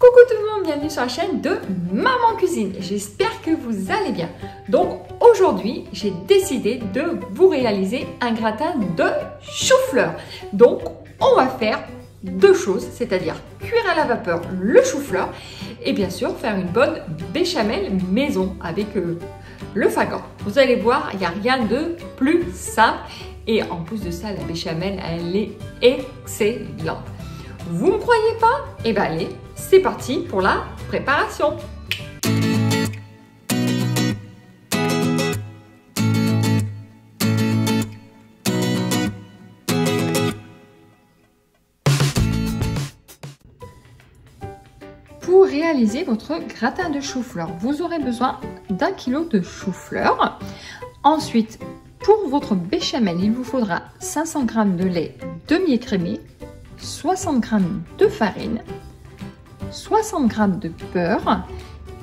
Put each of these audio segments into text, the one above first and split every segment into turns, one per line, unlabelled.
Coucou tout le monde, bienvenue sur la chaîne de Maman Cuisine. J'espère que vous allez bien. Donc aujourd'hui, j'ai décidé de vous réaliser un gratin de chou-fleur. Donc on va faire deux choses, c'est-à-dire cuire à la vapeur le chou-fleur et bien sûr faire une bonne béchamel maison avec le fagot. Vous allez voir, il n'y a rien de plus simple et en plus de ça, la béchamel, elle est excellente. Vous ne me croyez pas? Eh bien allez, c'est parti pour la préparation. Pour réaliser votre gratin de chou-fleur, vous aurez besoin d'1 kg de chou-fleur. Ensuite, pour votre béchamel, il vous faudra 500 g de lait demi-écrémé, 60 g de farine, 60 g de beurre,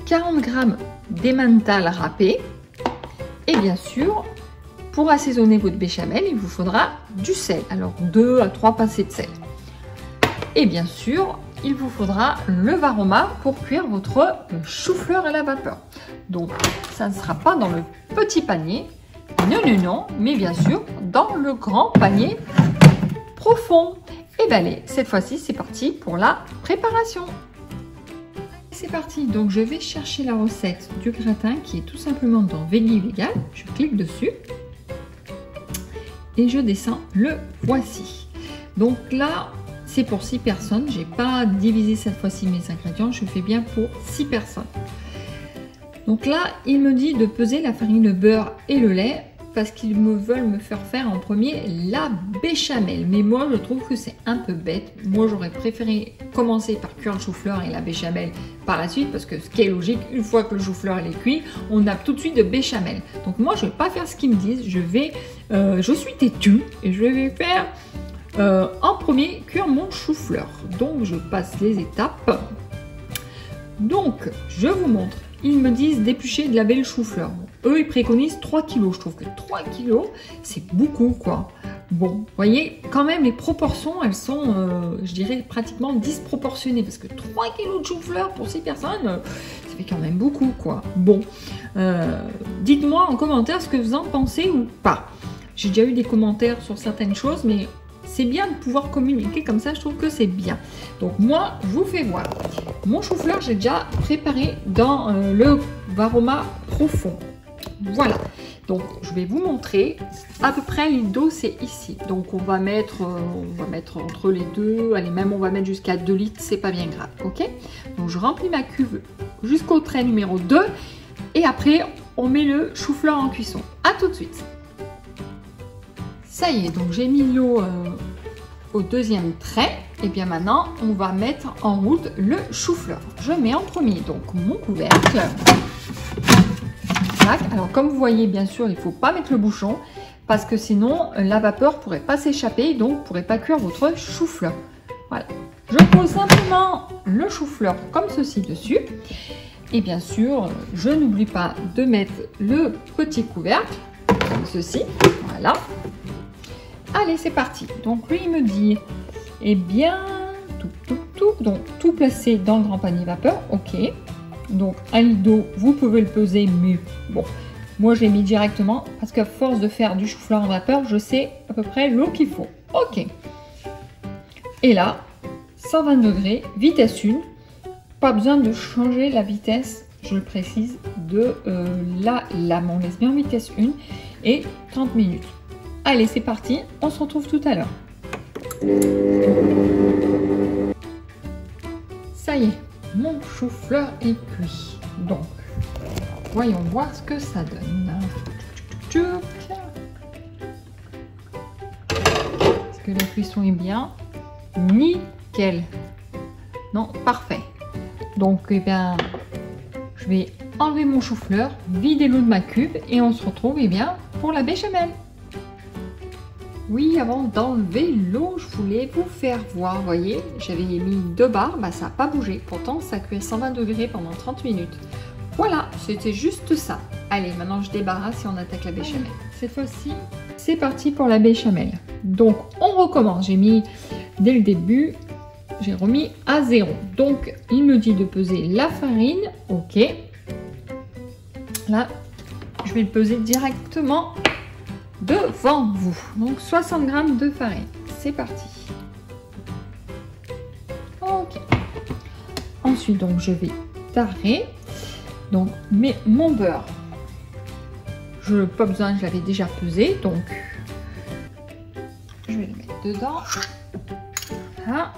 40 g d'emmental râpé et bien sûr, pour assaisonner votre béchamel, il vous faudra du sel, alors 2 à 3 pincées de sel. Et bien sûr, il vous faudra le varoma pour cuire votre chou-fleur à la vapeur. Donc, ça ne sera pas dans le petit panier, non, mais bien sûr, dans le grand panier profond. Et bien allez, cette fois-ci, c'est parti pour la préparation. C'est parti, donc je vais chercher la recette du gratin qui est tout simplement dans Veggie Vegan. Je clique dessus et je descends, le voici. Donc là, c'est pour 6 personnes. J'ai pas divisé cette fois-ci mes ingrédients, je fais bien pour 6 personnes. Donc là, il me dit de peser la farine, le beurre et le lait parce qu'ils veulent me faire en premier la béchamel. Mais moi, je trouve que c'est un peu bête. Moi, j'aurais préféré commencer par cuire le chou-fleur et la béchamel par la suite parce que ce qui est logique, une fois que le chou-fleur est cuit, on a tout de suite de béchamel. Donc moi, je ne vais pas faire ce qu'ils me disent. Je suis têtue et je vais faire en premier cuire mon chou-fleur. Donc, je passe les étapes. Donc, je vous montre. Ils me disent d'éplucher, de laver le chou-fleur. Eux, ils préconisent 3 kg. Je trouve que 3 kg, c'est beaucoup, quoi. Bon, vous voyez, quand même, les proportions, elles sont, je dirais, pratiquement disproportionnées. Parce que 3 kg de chou-fleur pour 6 personnes, ça fait quand même beaucoup, quoi. Bon, dites-moi en commentaire ce que vous en pensez ou pas. J'ai déjà eu des commentaires sur certaines choses, mais c'est bien de pouvoir communiquer comme ça, je trouve que c'est bien. Donc moi, je vous fais voir. Mon chou-fleur, j'ai déjà préparé dans le varoma profond. Voilà. Donc, je vais vous montrer. À peu près, l'île d'eau, c'est ici. Donc, on va mettre entre les deux. Allez, même on va mettre jusqu'à 2 litres. C'est pas bien grave. Ok? Donc, je remplis ma cuve jusqu'au trait numéro 2. Et après, on met le chou-fleur en cuisson. À tout de suite. Ça y est, donc j'ai mis l'eau au deuxième trait. Et bien maintenant, on va mettre en route le chou-fleur. Je mets en premier donc mon couvercle. Alors comme vous voyez, bien sûr, il ne faut pas mettre le bouchon parce que sinon la vapeur ne pourrait pas s'échapper, donc ne pourrait pas cuire votre chou-fleur. Voilà. Je pose simplement le chou-fleur comme ceci dessus. Et bien sûr, je n'oublie pas de mettre le petit couvercle comme ceci. Voilà. Allez, c'est parti. Donc lui, il me dit, eh bien, donc tout placé dans le grand panier vapeur, ok. Donc 1 litre d'eau, vous pouvez le peser, mais bon, moi je l'ai mis directement parce qu'à force de faire du chou-fleur en vapeur, je sais à peu près l'eau qu'il faut. Ok. Et là, 120 degrés, vitesse 1. Pas besoin de changer la vitesse, je le précise, de la lame. On laisse bien en vitesse 1 et 30 minutes. Allez, c'est parti, on se retrouve tout à l'heure. Ça y est, mon chou-fleur est cuit. Donc, voyons voir ce que ça donne. Est-ce que la cuisson est bien? Nickel. Non, parfait. Donc, eh bien, je vais enlever mon chou-fleur, vider l'eau de ma cuve et on se retrouve eh bien, pour la béchamel. Oui, avant d'enlever l'eau, je voulais vous faire voir, vous voyez, j'avais mis 2 barres, bah, ça n'a pas bougé. Pourtant, ça cuit à 120 degrés pendant 30 minutes. Voilà, c'était juste ça. Allez, maintenant je débarrasse et on attaque la béchamel. Cette fois-ci, c'est parti pour la béchamel. Donc, on recommence. J'ai mis dès le début j'ai remis à 0. Donc, il me dit de peser la farine. Ok. Là, je vais le peser directement devant vous. Donc, 60 g de farine. C'est parti. Ok. Ensuite, donc, je vais tarer. Donc, mon beurre. Je n'ai pas besoin, je l'avais déjà pesé. Donc, je vais le mettre dedans. Voilà.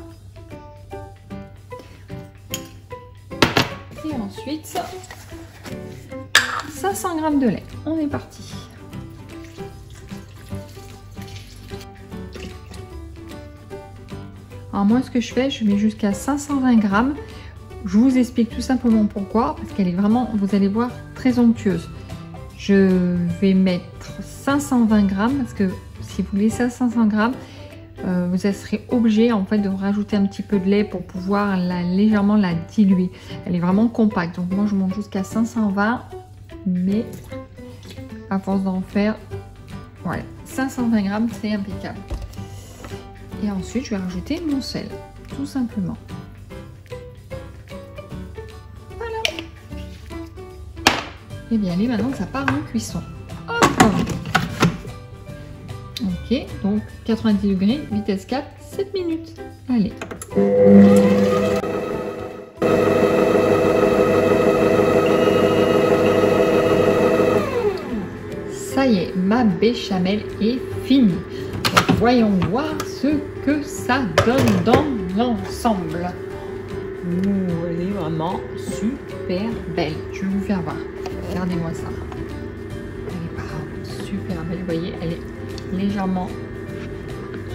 Et ensuite, 500 g de lait. On est parti. Alors moi, ce que je fais, je mets jusqu'à 520 g. Je vous explique tout simplement pourquoi. Parce qu'elle est vraiment, vous allez voir, très onctueuse. Je vais mettre 520 g parce que si vous laissez à 500 g, vous serez obligé en fait de rajouter un petit peu de lait pour pouvoir légèrement la diluer. Elle est vraiment compacte. Donc moi, je monte jusqu'à 520, mais à force d'en faire, voilà, 520 g, c'est impeccable. Et ensuite, je vais rajouter mon sel, tout simplement. Voilà. Et bien, allez, maintenant, ça part en cuisson. Hop. Ok, donc 90 degrés, vitesse 4, 7 minutes. Allez. Ça y est, ma béchamel est finie. Donc, voyons voir ce que ça donne dans l'ensemble. Elle est vraiment super belle. Je vais vous faire voir. Regardez-moi ça. Elle est pas super belle. Vous voyez, elle est légèrement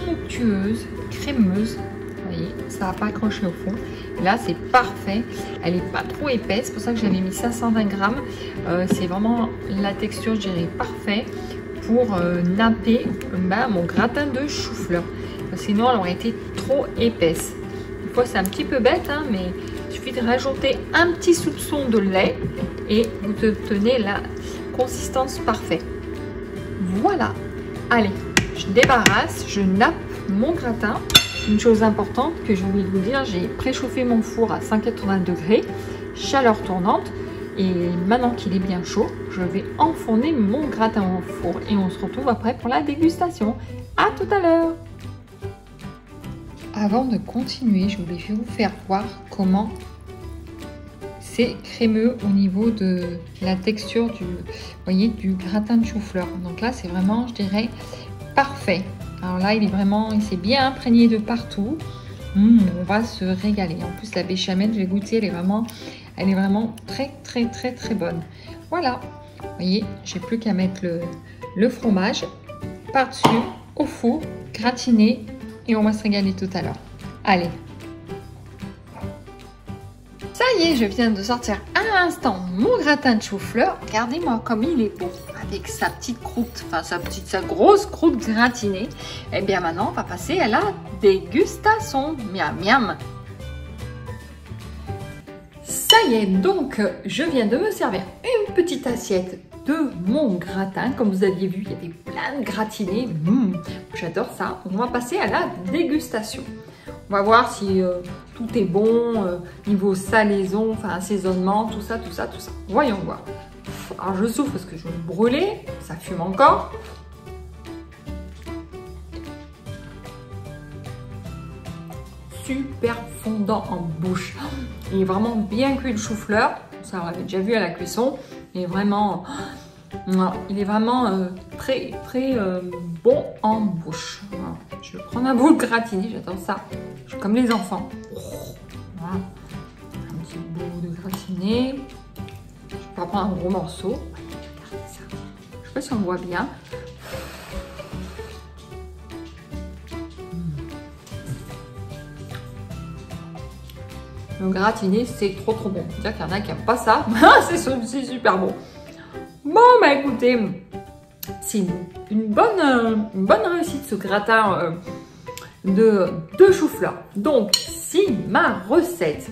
onctueuse, crémeuse. Vous voyez, ça n'a pas accroché au fond. Là, c'est parfait. Elle n'est pas trop épaisse. C'est pour ça que j'avais mis 520 g. C'est vraiment la texture, je dirais, parfait pour napper mon gratin de chou-fleur. Sinon, elle aurait été trop épaisse. Des fois, c'est un petit peu bête, hein, mais il suffit de rajouter un petit soupçon de lait et vous obtenez la consistance parfaite. Voilà. Allez, je débarrasse, je nappe mon gratin. Une chose importante que j'ai oublié de vous dire, j'ai préchauffé mon four à 180 degrés, chaleur tournante. Et maintenant qu'il est bien chaud, je vais enfourner mon gratin au four. Et on se retrouve après pour la dégustation. À tout à l'heure. Avant de continuer, je voulais vous faire voir comment c'est crémeux au niveau de la texture du gratin de chou-fleur. Donc là, c'est vraiment, je dirais, parfait. Alors là, il s'est bien imprégné de partout. On va se régaler. En plus, la béchamel, j'ai goûté, elle est vraiment très, très, très, très bonne. Voilà. Vous voyez, j'ai plus qu'à mettre le fromage par-dessus au four, gratiné, et on va se régaler tout à l'heure. Allez. Ça y est, je viens de sortir à l'instant mon gratin de chou-fleur. Regardez-moi comme il est beau, avec sa petite croûte, enfin sa grosse croûte gratinée. Et bien maintenant, on va passer à la dégustation. Miam miam. Ça y est, donc je viens de me servir une petite assiette de mon gratin. Comme vous aviez vu, il y avait plein de gratinés. J'adore ça. On va passer à la dégustation. On va voir si tout est bon, niveau salaison, enfin assaisonnement, tout ça. Voyons voir. Alors je souffle parce que je vais me brûler, ça fume encore. Super fondant en bouche. Il est vraiment bien cuit le chou-fleur. Ça, on l'avait déjà vu à la cuisson. Il est vraiment très, très bon en bouche. Voilà. Je vais prendre un bout de gratiné, j'adore ça. Je suis comme les enfants. Voilà. Un petit bout de gratiné. Je vais pas prendre un gros morceau. Regardez ça. Je ne sais pas si on voit bien. Le gratiné, c'est trop bon. C'est-à-dire qu'il y en a qui n'aiment pas ça. C'est super bon. Bon, bah écoutez, c'est une bonne réussite ce gratin de chou-fleur. Donc, si ma recette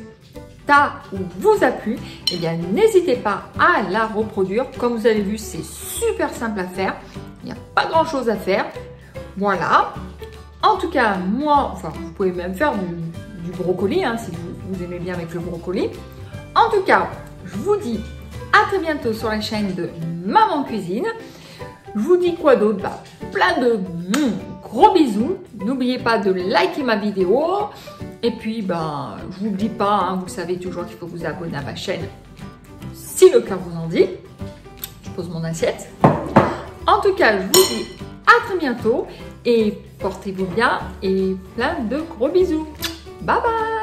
vous a plu, eh bien n'hésitez pas à la reproduire. Comme vous avez vu, c'est super simple à faire. Il n'y a pas grand-chose à faire. Voilà. En tout cas, moi, enfin, vous pouvez même faire du brocoli, hein, si vous aimez bien avec le brocoli. En tout cas, je vous dis à très bientôt sur la chaîne de Maman Cuisine. Je vous dis quoi d'autre? Plein de gros bisous. N'oubliez pas de liker ma vidéo. Et puis, je vous le dis pas, hein, vous savez toujours qu'il faut vous abonner à ma chaîne si le cœur vous en dit. Je pose mon assiette. En tout cas, je vous dis à très bientôt et portez-vous bien et plein de gros bisous. Bye bye!